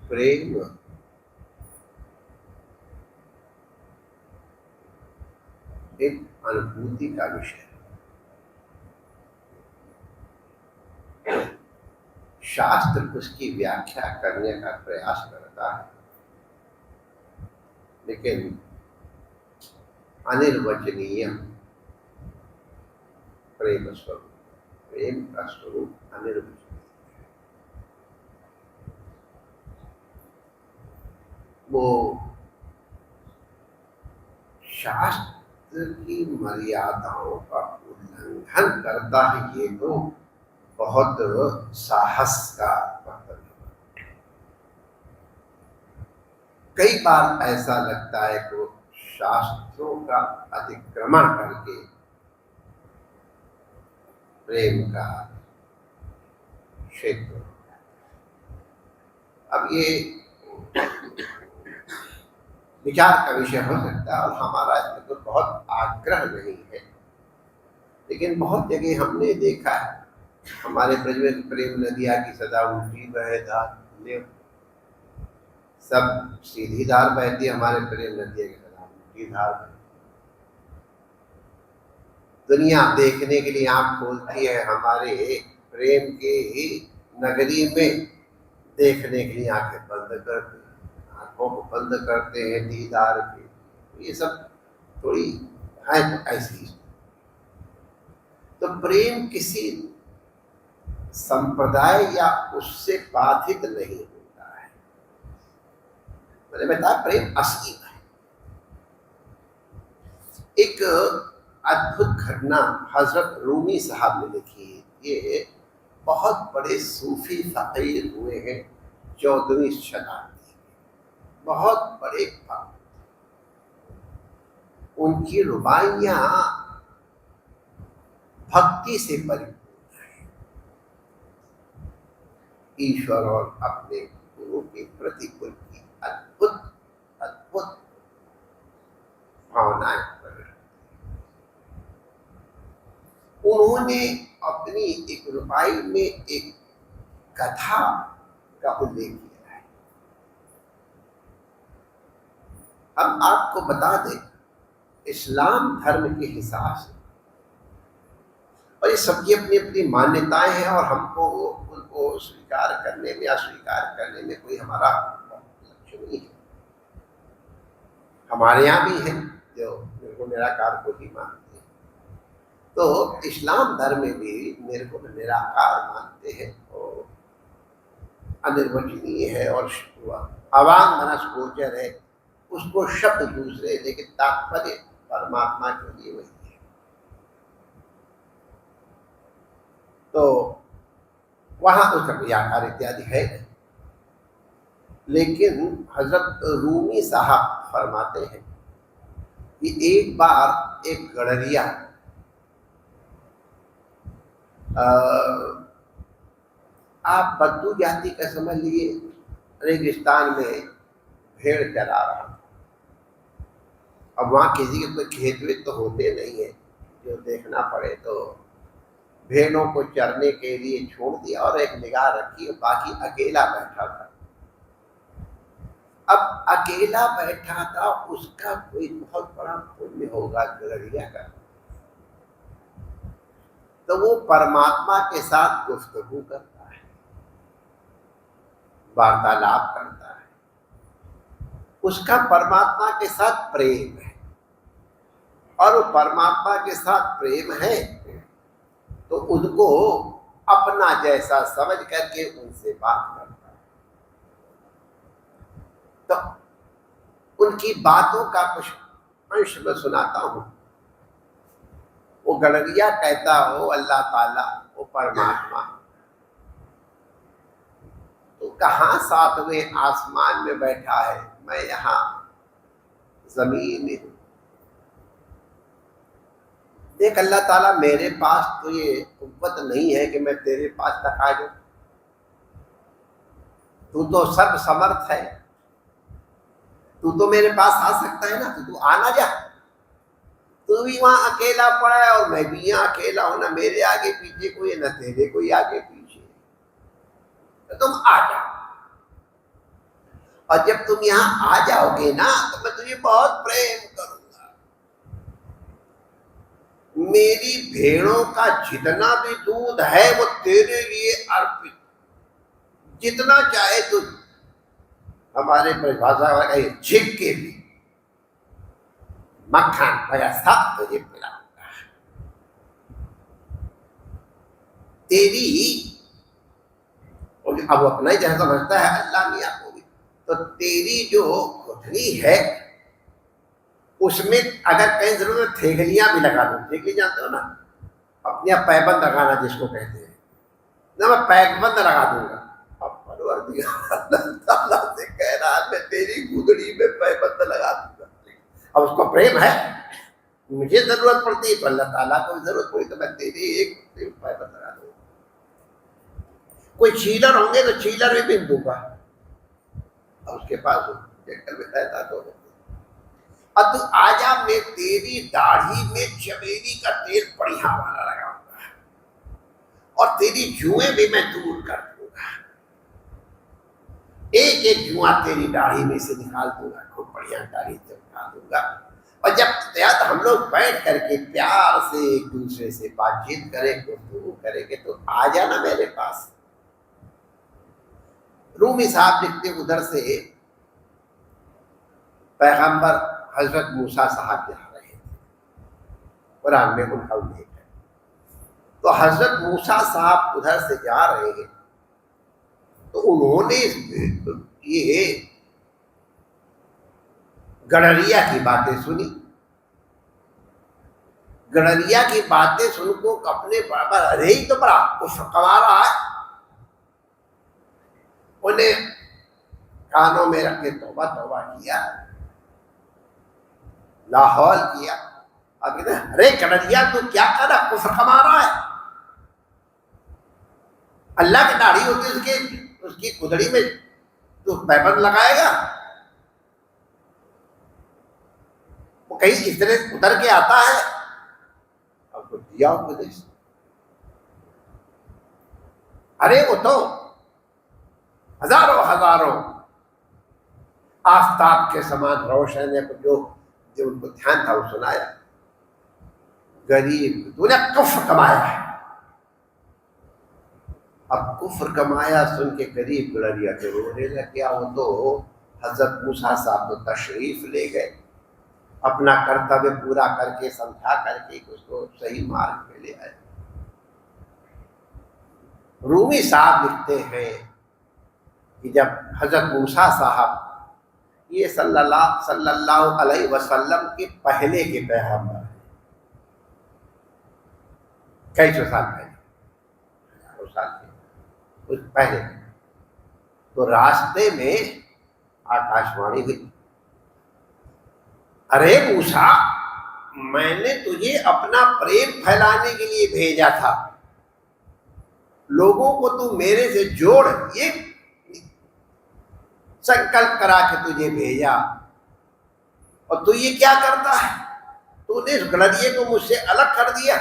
प्रेम एक अनुभूति का विषय है। शास्त्र उसकी व्याख्या करने का प्रयास करता है, लेकिन अनिर्वचनीय प्रेम स्वरूप, प्रेम का स्वरूप अनिर्वचनीय। वो शास्त्र की मर्यादाओं का उल्लंघन करता है, ये तो बहुत साहस का कर्तव्य। कई बार ऐसा लगता है कि शास्त्रों का अतिक्रमण करके प्रेम का क्षेत्र। अब ये विचार का विषय हो सकता है और हमारा इसमें तो बहुत आग्रह नहीं है, लेकिन बहुत जगह हमने देखा है हमारे ब्रज में प्रेम नदिया की सदा उल्टी बहे धार, सब सीधी धार बहती है, हमारे प्रेम नदिया की सदा उल्टी धार बहती। दुनिया देखने के लिए आंख खोलती है, हमारे प्रेम के नगरी में देखने के लिए आंखें बंद करती हैं, आंखों को बंद करते हैं दीदार के। ये सब थोड़ी है ऐसी। तो प्रेम किसी संप्रदाय या उससे बाधित नहीं होता है। मैंने बताया प्रेम असीम है। एक अद्भुत घटना हजरत रूमी साहब ने लिखी है। ये बहुत बड़े सूफी फकीर हुए हैं 14वीं शताब्दी में, बहुत बड़े भक्त। उनकी रुबाइयां भक्ति से परिपूर्ण है, ईश्वर और अपने गुरु के प्रति उनकी अद्भुत अद्भुत भावनाएं प्रकट। उन्होंने अपनी एक रुबाई में एक कथा का उल्लेख किया है। हम आपको बता दें, इस्लाम धर्म के हिसाब से, और ये सबकी अपनी अपनी मान्यताएं हैं और हमको उनको स्वीकार करने में अस्वीकार करने में कोई हमारा लक्ष्य नहीं है। हमारे यहाँ भी है जो मेरे को निराकार को ही मानते हैं, तो इस्लाम धर्म में भी मेरे को निराकार मानते हैं और अनिर्वचनीय है और अवांग मनस गोचर है। उसको शब्द दूसरे लेकिन तात्पर्य परमात्मा के लिए वही है। तो वहां उसका व्याकार इत्यादि है, लेकिन हजरत रूमी साहब फरमाते हैं कि एक बार एक गड़रिया आप बद्दू जाति का समझ लिए, रेगिस्तान में भेड़ चरा रहा। अब वहाँ किसी के कोई खेत वेत तो होते नहीं है जो देखना पड़े, तो भेड़ों को चरने के लिए छोड़ दिया और एक निगाह रखी और बाकी अकेला बैठा था। अब अकेला बैठा था, उसका कोई बहुत बड़ा पुण्य होगा गड़रिया का, तो वो परमात्मा के साथ गुफ्तगू करता है, वार्तालाप करता है, उसका परमात्मा के साथ प्रेम है। और वो परमात्मा के साथ प्रेम है तो उनको अपना जैसा समझ करके उनसे बात करता है। तो उनकी बातों का कुछ अंश मैं सुनाता हूं। वो गड़रिया कहता हो अल्लाह ताला, वो परमात्मा तो कहाँ सातवें आसमान में बैठा है, मैं यहाँ जमीन में हूं। देख अल्लाह ताला, मेरे पास तो ये कुव्वत नहीं है कि मैं तेरे पास तक आ जाऊं। तू तो सर्व समर्थ है, तू तो मेरे पास आ सकता है ना, तो तू आना जा। तू भी वहां अकेला पड़ा है और मैं भी यहाँ अकेला हूं, ना मेरे आगे पीछे कोई है, ना तेरे कोई आगे पीछे, तो तुम आ जाओ। और जब तुम यहाँ आ जाओगे ना तो मैं तुझे बहुत प्रेम करूंगा। मेरी भेड़ों का जितना भी दूध है वो तेरे लिए अर्पित, जितना चाहे तू, हमारे परिभाषा में झिक के भी मक्खन वगैरह सब तुझे पिलाऊंगा। तेरी अब वो अपना ही जैसा समझता है अल्लाह मियाँ को भी, तो तेरी जो खुदनी है उसमें अगर कहीं जरूरत थेगलियां भी लगा दो, थेगली जानते हो ना, अपने आप पैबंद लगाना जिसको कहते हैं ना, मैं पैबंद लगा दूंगा। अब अल्लाह से कह रहा है मैं तेरी गुदड़ी में पैबंद लगा दूंगा। अब उसको प्रेम है, मुझे जरूरत पड़ती है तो अल्लाह ताला को जरूरत पड़ी तो मैं तेरी एक पैबंद लगा दूंगा। कोई चीलर होंगे तो चीलर भी बिन दूंगा, उसके पास रहता तो अब तू आजा, मैं तेरी दाढ़ी में चमेली का तेल बढ़िया वाला लगाऊंगा और तेरी जुएं भी मैं दूर कर दूंगा। एक एक जुआ तेरी दाढ़ी में से निकाल दूंगा, खूब बढ़िया दाढ़ी से निकाल दूंगा। और जब याद हम लोग बैठ करके प्यार से एक दूसरे से बातचीत करें, गुफ्तगू करेंगे तो आ जाना मेरे पास। रूमी साहब लिखते उधर से पैगंबर हजरत मूसा साहब जा रहे थे, कुरान में उनका उल्लेख है। तो हजरत मूसा साहब उधर से जा रहे हैं तो उन्होंने ये गडरिया की बातें सुनी। गडरिया की बातें सुनको अपने बराबर, अरे ही तो बड़ा कुछ कमा रहा है, उन्हें कानों में रख के तौबा तौबा किया, लाहौल किया। अब अरे कन्हैया तू क्या कर रहा, कुफर कमा रहा है। अल्लाह की दाढ़ी होती है उसकी कुदड़ी में तो पैबंद लगाएगा, वो कहीं इस तरह उतर के आता है। अब तो दिया उपदेश, अरे वो तो हजारों हजारों आफताब के समान रोशन है, जो उनको ध्यान था वो सुनाया। गरीब तूने कुफ्र कमाया है। अब कुफ्र कमाया सुन के गरीब गडरिया के रोने लग गया। वो तो हजरत मूसा साहब तो तशरीफ ले गए, अपना कर्तव्य पूरा करके समझा करके उसको सही मार्ग पे ले आए। रूमी साहब लिखते हैं कि जब हजरत मूसा साहब, ये सल्लल्लाहु अलैहि वसल्लम के पहले के पैगंबर हैं, कई सौ साल पहले, हजारों साल के उस पहले। तो रास्ते में आकाशवाणी हुई, अरे मूसा मैंने तुझे अपना प्रेम फैलाने के लिए भेजा था, लोगों को तू मेरे से जोड़, ये संकल्प करा के तुझे भेजा, और तू ये क्या करता है, तूने इस गडरिये को मुझसे अलग कर दिया।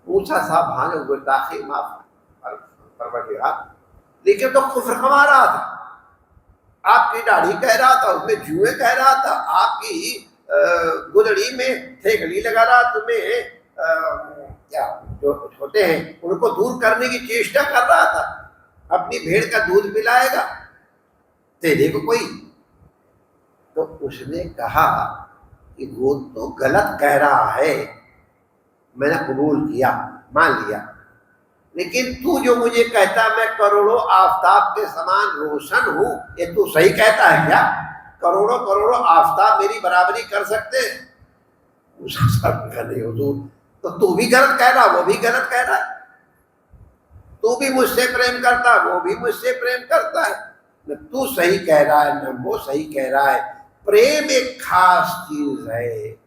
मूसा साहब भागे हुए दाखिल माफ परवरदिगार, लेकिन तो कुफ्र कमा रहा था, आपकी दाढ़ी कह रहा था, उसमें जुए कह रहा था, आपकी गुदड़ी में थेगली लगा रहा, तुम्हें क्या जो होते हैं उनको दूर करने की चेष्टा कर रहा था, अपनी भेड़ का दूध पिलाएगा तेरे को कोई। तो उसने कहा कि वो तो गलत कह रहा है, मैंने कबूल किया, मान लिया, लेकिन तू जो मुझे कहता मैं करोड़ों आफताब के समान रोशन हूं, ये तू सही कहता है क्या? करोड़ों करोड़ों आफताब मेरी बराबरी कर सकते हैं? नहीं हुजूर, तो तू भी गलत कह रहा, वो भी गलत कह रहा है, तू भी मुझसे प्रेम करता, वो भी मुझसे प्रेम करता है, न तू सही कह रहा है न वो सही कह रहा है। प्रेम एक खास चीज है,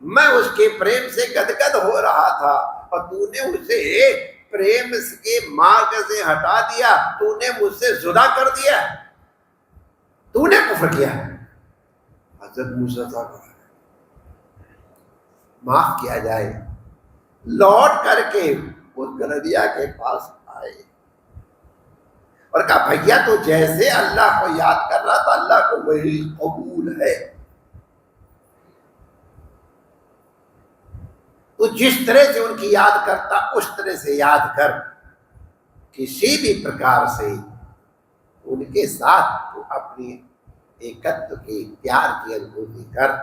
मैं उसके प्रेम से गदगद हो रहा था और तूने उसे प्रेम के मार्ग से हटा दिया, तूने मुझसे जुदा कर दिया, तूने कुफ्र किया। हजरत मूसा साहब माफ किया जाए, लौट करके उस गडरिया के पास आए और कहा भैया तो जैसे अल्लाह को याद कर रहा था अल्लाह को वही कबूल है। तो जिस तरह से उनकी याद करता उस तरह से याद कर, किसी भी प्रकार से उनके साथ तो अपनी एकत्व के प्यार की अनुभूति कर।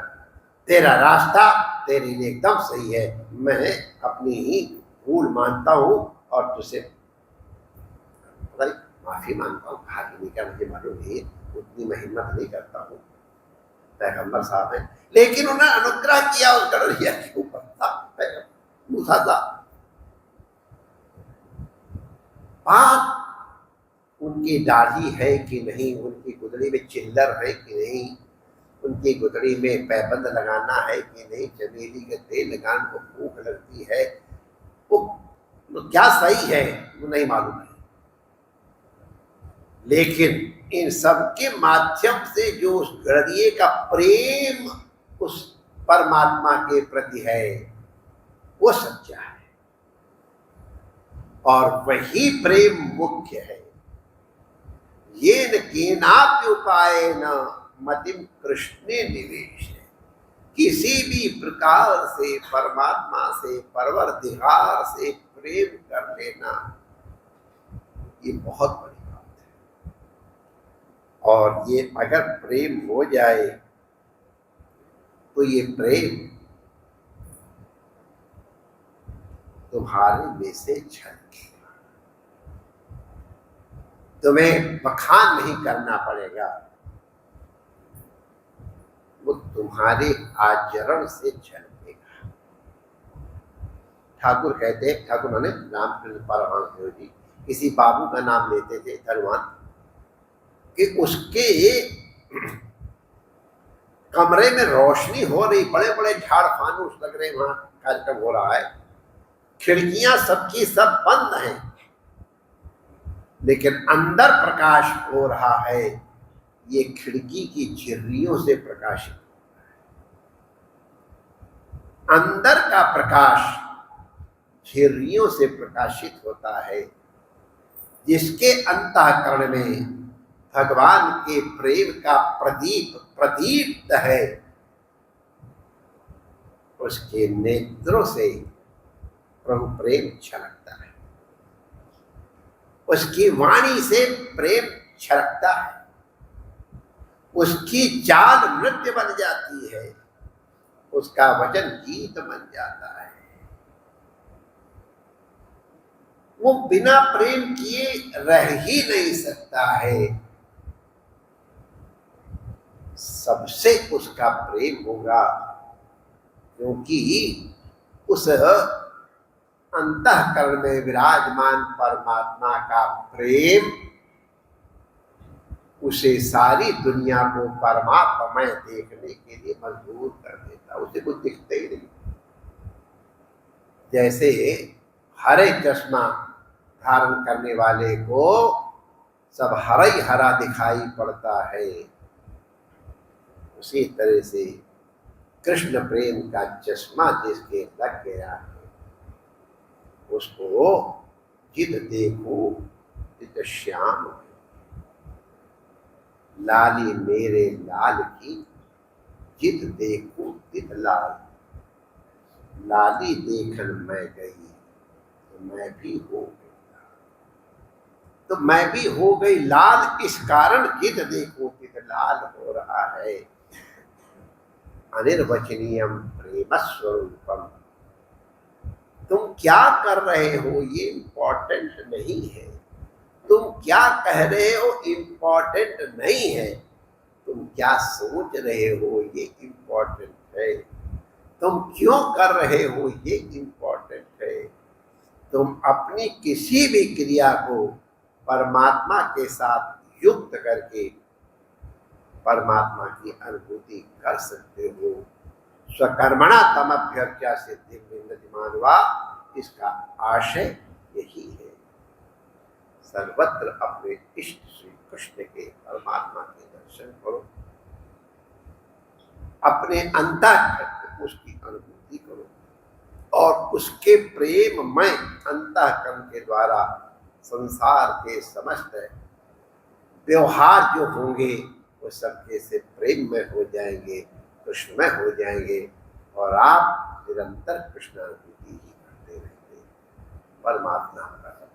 तेरा रास्ता तेरे लिए एकदम सही है, मैं अपनी ही भूल मानता हूँ और तुझसे माफी मांगता हूँ। कहा कि नहीं, क्या मुझे मालूम नहीं, उतनी मैं हिम्मत नहीं करता हूँ, पैगंबर साहब है, लेकिन उन्होंने अनुग्रह किया उस गड़रिया के ऊपर मूसा था। बात उनकी दाढ़ी है कि नहीं, उनकी गुदड़ी में चिल्लर है कि नहीं, उनकी गुदड़ी में पैबंद लगाना है कि नहीं, चमेली के तेल लगाने को भूख लगती है, वो क्या सही है वो नहीं मालूम है। लेकिन इन सब के माध्यम से जो उस गड़रिये का प्रेम उस परमात्मा के प्रति है वो सच्चा है और वही प्रेम मुख्य है। ये न केनाप्युपाय न मतिम कृष्णे निवेश है। किसी भी प्रकार से परमात्मा से परवरदिगार से प्रेम कर लेना ये बहुत बड़ी बात है। और ये अगर प्रेम हो जाए तो ये प्रेम तुम्हारे में से झलकेगा, तुम्हें बखान नहीं करना पड़ेगा, वो तुम्हारे आचरण से झलकेगा। ठाकुर कहते हैं, ठाकुर माने रामकृष्ण परमहंस देव जी किसी बाबू का नाम लेते थे धनवान, कि उसके कमरे में रोशनी हो रही, बड़े बड़े झाड़ फानूस लग रहे, वहां कार्यक्रम हो रहा है, खिड़कियां सबकी सब बंद हैं, लेकिन अंदर प्रकाश हो रहा है, ये खिड़की की झिर्रियों से प्रकाशित होता है। अंदर का प्रकाश झिर्रियों से प्रकाशित होता है। जिसके अंतःकरण में भगवान के प्रेम का प्रदीप प्रदीप्त है, उसके नेत्रों से प्रभु प्रेम छलकता है, उसकी वाणी से प्रेम छलकता है, उसकी चाल नृत्य बन जाती है, उसका वचन गीत बन जाता है। वो बिना प्रेम किए रह ही नहीं सकता है। सबसे उसका प्रेम होगा, क्योंकि उस अंतःकरण में विराजमान परमात्मा का प्रेम उसे सारी दुनिया को परमात्मय देखने के लिए मजबूर कर देता, उसे कुछ दिखते ही नहीं। जैसे हरे चश्मा धारण करने वाले को सब हरा ही हरा दिखाई पड़ता है, उसी तरह से कृष्ण प्रेम का चश्मा जिसके लग गया है उसको जिद देखो जिद श्याम, लाली मेरे लाल की जिद देखो जिद लाल, लाली देखन मैं गई तो मैं भी हो गई, तो मैं भी हो गई लाल, इस कारण जिद देखो जिद लाल हो रहा है। अनिर्वचनीयम प्रेम स्वरूपम, तुम क्या कर रहे हो ये इम्पोर्टेंट नहीं है, तुम क्या कह रहे हो इम्पोर्टेंट नहीं है, तुम क्या सोच रहे हो ये इम्पोर्टेंट है, तुम क्यों कर रहे हो ये इम्पोर्टेंट है। तुम अपनी किसी भी क्रिया को परमात्मा के साथ युक्त करके परमात्मा की अनुभूति कर सकते हो। स्वकर्मणा तमभ्यर्च्या सिद्धि विन्दति मानवा, इसका आशय यही है। सर्वत्र अपने इष्ट श्री कृष्ण के परमात्मा के दर्शन करो, अपने अंतःकरण उसकी अनुभूति करो और उसके प्रेममय अंतःकरण के द्वारा संसार के समस्त व्यवहार जो होंगे वो सबके से प्रेम में हो जाएंगे, कृष्णमय हो जाएंगे, और आप निरंतर कृष्णानुभूति ही करते रहेंगे। परमात्मा का